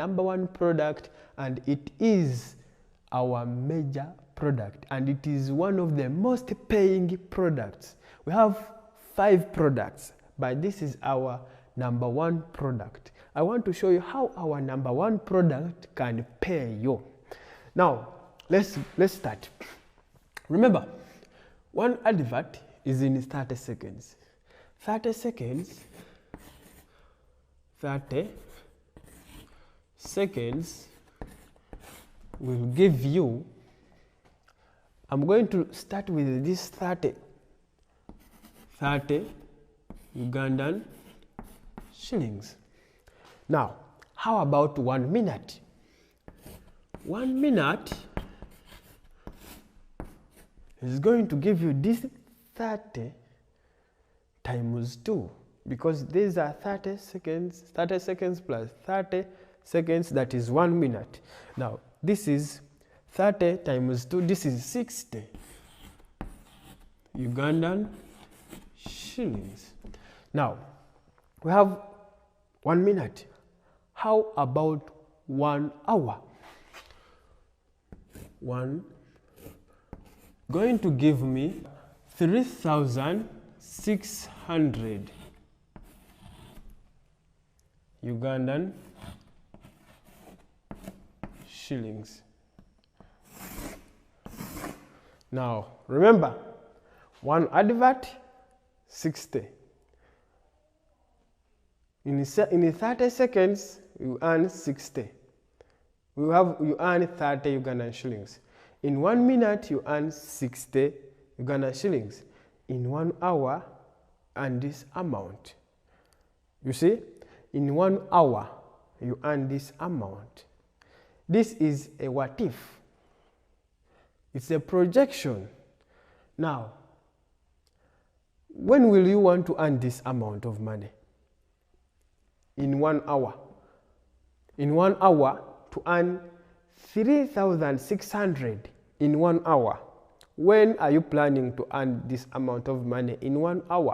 number one product, and it is our major product, and it is one of the most paying products. We have 5 products, but this is our number one product. I want to show you how our number one product can pay you. Now, let's start. Remember, one advert is in 30 seconds. 30 seconds will give you, I'm going to start with this 30 Ugandan shillings. Now, how about 1 minute? 1 minute is going to give you this 30 times 2, because these are 30 seconds plus 30 seconds, that is 1 minute. Now, this is 30 times 2, this is 60 Ugandan shillings. Now, we have 1 minute. How about 1 hour? Going to give me 3,600 Ugandan shillings. Now, remember, one advert, 60. In 30 seconds, you earn 60. You earn 30 Ugandan shillings. In 1 minute, you earn 60 Ugandan shillings. In 1 hour, earn this amount. You see, in 1 hour, you earn this amount. This is a what if. It's a projection. Now, when will you want to earn this amount of money? In 1 hour. In 1 hour, to earn 3,600 in 1 hour. When are you planning to earn this amount of money in 1 hour?